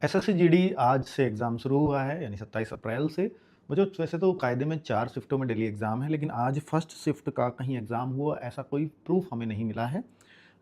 SSC GD आज से exam शुरू हुआ है, यानी 27 अप्रैल से। बच्चों, वैसे तो कायदे में 4 शिफ्टों में डेली एग्ज़ाम है, लेकिन आज फर्स्ट शिफ्ट का कहीं एग्ज़ाम हुआ ऐसा कोई प्रूफ़ हमें नहीं मिला है।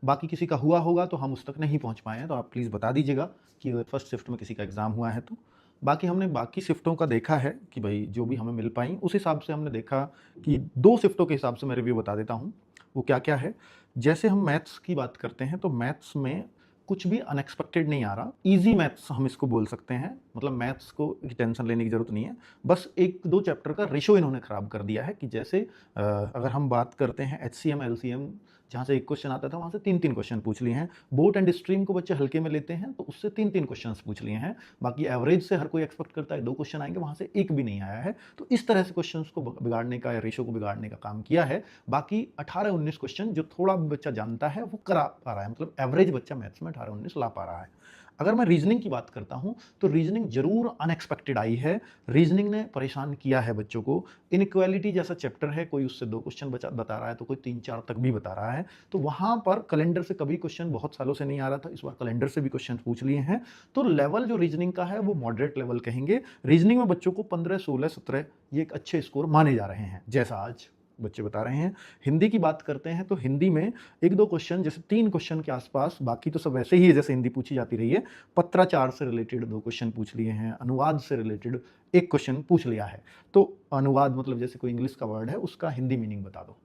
बाकी किसी का हुआ होगा तो हम उस तक नहीं पहुँच पाए हैं, तो आप प्लीज़ बता दीजिएगा कि अगर फर्स्ट शिफ्ट में किसी का एग्ज़ाम हुआ है तो। बाकी हमने बाकी शिफ्टों का देखा है कि भई जो भी हमें मिल पाई, उस हिसाब से हमने देखा कि 2 शिफ्टों के हिसाब से मैं रिव्यू बता देता हूँ, वो क्या-क्या है। जैसे हम मैथ्स की बात करते हैं, तो मैथ्स में कुछ भी अनएक्सपेक्टेड नहीं आ रहा। ईज़ी मैथ्स हम इसको बोल सकते हैं, मतलब मैथ्स को टेंशन लेने की ज़रूरत नहीं है। बस 1-2 चैप्टर का रेशियो इन्होंने ख़राब कर दिया है कि जैसे अगर हम बात करते हैं एचसीएम, एलसीएम, जहाँ से 1 क्वेश्चन आता था, वहाँ से 3-3 क्वेश्चन पूछ लिए हैं। बोट एंड स्ट्रीम को बच्चे हल्के में लेते हैं, तो उससे 3-3 क्वेश्चन्स पूछ लिए हैं। बाकी एवरेज से हर कोई एक्सपेक्ट करता है 2 क्वेश्चन आएँगे, वहाँ से 1 भी नहीं आया है। तो इस तरह से क्वेश्चन्स को बिगाड़ने का या रेशियो को बिगाड़ने का काम किया है। बाकी 18-19 क्वेश्चन जो थोड़ा भी बच्चा जानता है, वो करा पा रहा है, मतलब एवरेज बच्चा मैथ्स में 18-19 ला पा रहा है। अगर मैं रीजनिंग की बात करता हूँ, तो रीजनिंग ज़रूर अनएक्सपेक्टेड आई है। रीजनिंग ने परेशान किया है बच्चों को। इनइक्वालिटी जैसा चैप्टर है, कोई उससे 2 क्वेश्चन बता रहा है, तो कोई 3-4 तक भी बता रहा है। तो वहाँ पर कैलेंडर से कभी क्वेश्चन बहुत सालों से नहीं आ रहा था, इस बार कैलेंडर से भी क्वेश्चन पूछ लिए हैं। तो लेवल जो रीजनिंग का है, वो मॉडरेट लेवल कहेंगे। रीजनिंग में बच्चों को 15, 16, 17 ये एक अच्छे स्कोर माने जा रहे हैं, जैसा आज बच्चे बता रहे हैं। हिंदी की बात करते हैं, तो हिंदी में 1-2 क्वेश्चन, जैसे 3 क्वेश्चन के आसपास, बाकी तो सब वैसे ही है जैसे हिंदी पूछी जाती रही है। पत्राचार से रिलेटेड 2 क्वेश्चन पूछ लिए हैं, अनुवाद से रिलेटेड 1 क्वेश्चन पूछ लिया है। तो अनुवाद मतलब जैसे कोई इंग्लिश का वर्ड है, उसका हिंदी मीनिंग बता दो।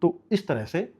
तो इस तरह से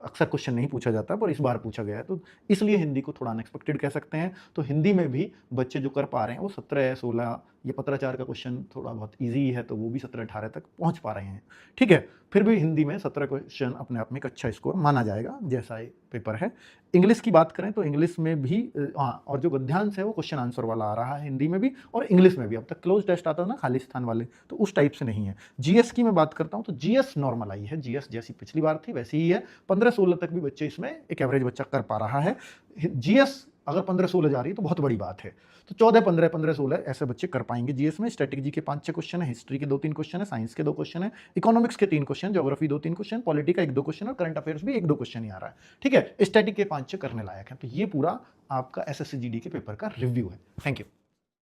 अक्सर क्वेश्चन नहीं पूछा जाता, पर इस बार पूछा गया है, तो इसलिए हिंदी को थोड़ा अनएक्सपेक्टेड कह सकते हैं। तो हिंदी में भी बच्चे जो कर पा रहे हैं, वो 17, 16, ये पत्राचार का क्वेश्चन थोड़ा बहुत ईज़ी है, तो वो भी 17-18 तक पहुँच पा रहे हैं। ठीक है, फिर भी हिंदी में 17 क्वेश्चन अपने आप में एक अच्छा स्कोर माना जाएगा, जैसा ये पेपर है। इंग्लिश की बात करें, तो इंग्लिश में भी हाँ, और जो गद्यांश है, वो क्वेश्चन आंसर वाला आ रहा है हिंदी में भी और इंग्लिश में भी। अब तक क्लोज़ टेस्ट आता था ना, खाली स्थान वाले, तो उस टाइप से नहीं है। जीएस की मैं बात करता हूँ, तो जीएस नॉर्मल आई है। जीएस जैसी पिछली बार थी, वैसी ही है। 15-16 तक भी बच्चे इसमें एक एवरेज बच्चा कर पा रहा है। जीएस अगर 15-16 जा रही है तो बहुत बड़ी बात है। तो 14-15, 15-16 ऐसे बच्चे कर पाएंगे जीएस में। स्ट्रेटेजी के 5-6 क्वेश्चन है, हिस्ट्री के 2-3 क्वेश्चन है, साइंस के 2 क्वेश्चन है, इकोनॉमिक्स के 3 क्वेश्चन, ज्योग्राफी 2-3 क्वेश्चन, पॉलिटी का 1-2 क्वेश्चन और करंट अफेयर्स भी 1-2 क्वेश्चन ही आ रहा है। ठीक है, स्टैटिक के 5-6 करने लायक है। तो ये पूरा आपका एसएससी जीडी के पेपर का रिव्यू है। Thank you.